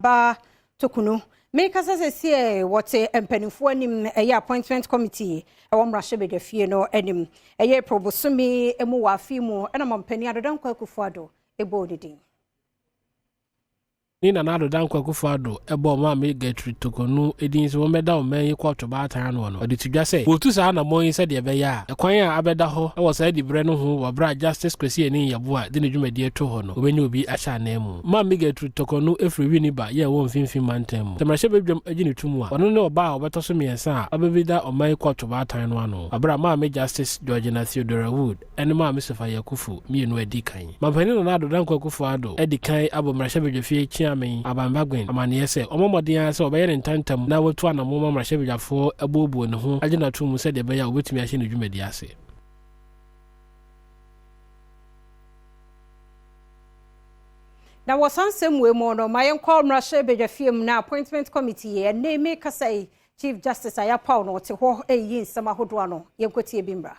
ba Torkonoo me Kasee see what empanifo anim appointment committee mmarahyɛbadwafie no anim probosome emu wa afi mu na mampani Adom Akufo-Addo ebodidin Nina na Adom Akufo-Addo ebo ma me Gertrude Torkonoo edin so meda o man yikwoto ba atan no odi tudwa se wotu sa na mon se de be ya ekwan a abeda ho e wo sa di bre no ho wo bra justice Kasee ni yabo a de ne dwumadi eto ho no obenye obi ahya na mu ma me Gertrude Torkonoo efri wi ni ba ye wo mfimfin mantam mu temrahye bedwam agini tumu a ono ne oba a obeto miensa a abebida o man yikwoto ba atan no ano abra ma me justice Wood ene ma me Sofa Yakufu mienu adi kan mampani na Adom Akufo-Addo edi kan abo mmarahyɛ badwafie Abambagwen amane se omomodin se obeye ntantam na watu anamo mmarahyɛbadwafo abobuo ne ho agina to mu se de beya obetumi ahye ne dwumadi ase. Na wasansem we mo no mayen call mmarahyɛbadwafie mu na appointment committee e na me Kasee Chief Justice Ayapao no te ho eyi nsɛm ahodo ano yenkotie bi mbra.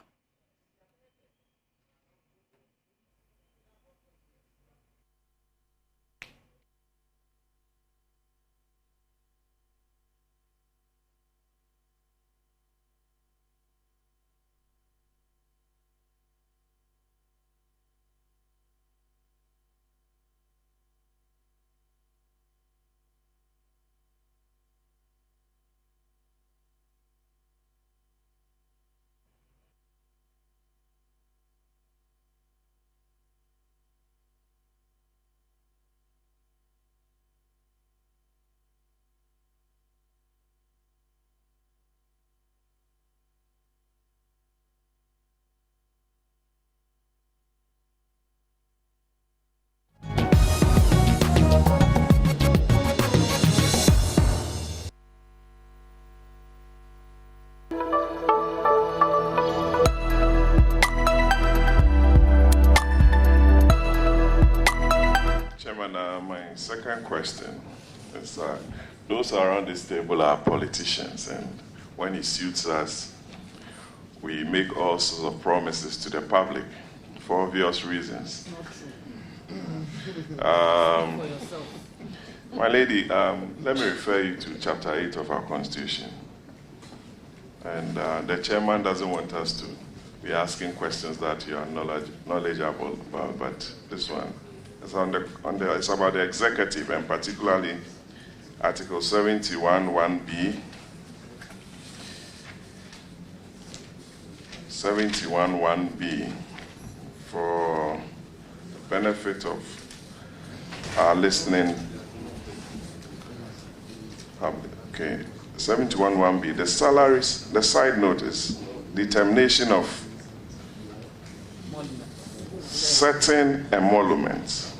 My second question is those around this table are politicians, and when it suits us, we make all sorts of promises to the public for obvious reasons. My lady, let me refer you to Chapter 8 of our Constitution. And the chairman doesn't want us to be asking questions that you are knowledgeable about, but this one is it's about the executive, and particularly Article 71(1)(b). 71(1)(b) for the benefit of our listening public. Okay, 71(1)(b). The salaries, the side note is determination of certain emoluments.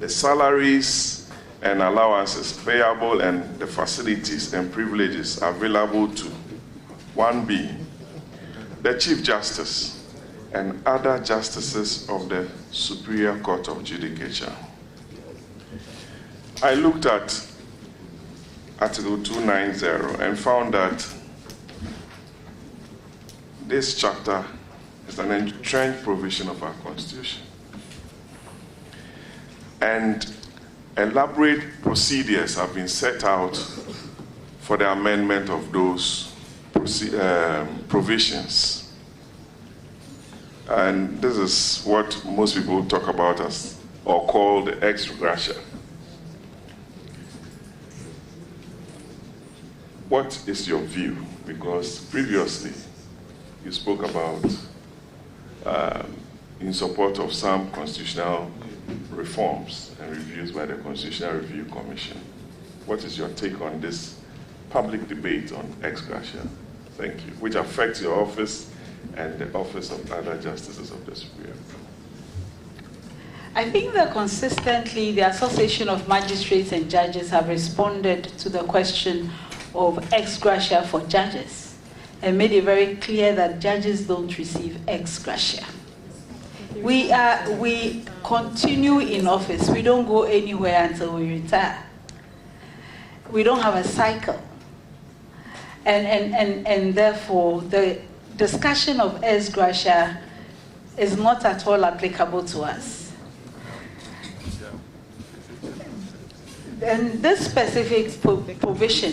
The salaries and allowances payable and the facilities and privileges available to 1B, the Chief Justice and other justices of the Superior Court of Judicature. I looked at Article 290 and found that this chapter is an entrenched provision of our Constitution. And elaborate procedures have been set out for the amendment of those provisions. And this is what most people talk about as, or call the ex gratia. What is your view? Because previously you spoke about in support of some constitutional reforms and reviews by the Constitutional Review Commission. What is your take on this public debate on ex gratia? Thank you. Which affects your office and the office of other justices of the Superior Court. I think that consistently the Association of Magistrates and Judges have responded to the question of ex gratia for judges and made it very clear that judges don't receive ex gratia. We continue in office. We don't go anywhere until we retire. We don't have a cycle. And therefore, the discussion of ex gratia is not at all applicable to us. And this specific provision,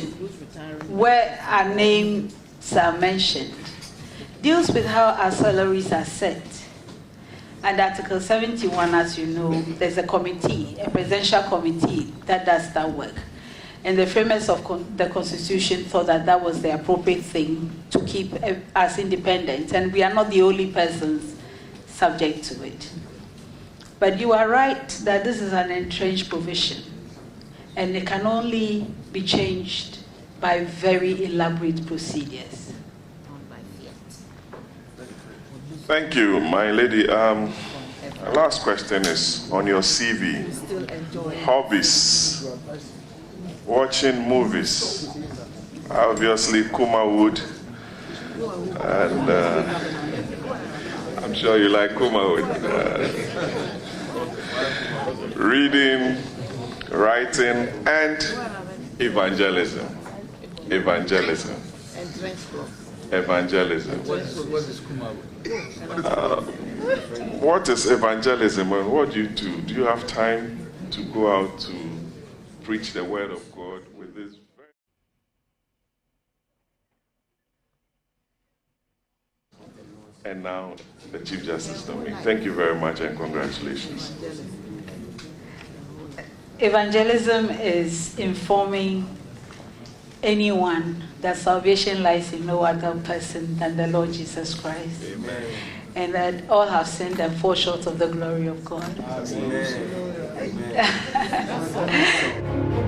where our names are mentioned, deals with how our salaries are set. And Article 71, as you know, there's a committee, a presidential committee that does that work. And the framers of the Constitution thought that that was the appropriate thing to keep us independent. And we are not the only persons subject to it. But you are right that this is an entrenched provision. And it can only be changed by very elaborate procedures. Thank you, my lady. My last question is on your CV. Hobbies. Watching movies. Obviously, Kuma Wood. And I'm sure you like Kuma Wood. Reading, writing, and evangelism. Evangelism. Evangelism. What is evangelism and what do you do? Do you have time to go out to preach the word of God with this? And now, the Chief Justice Nominee. Thank you very much and congratulations. Evangelism is informing anyone that salvation lies in no other person than the Lord Jesus Christ. Amen. And that all have sinned and fall short of the glory of God. Amen. Amen.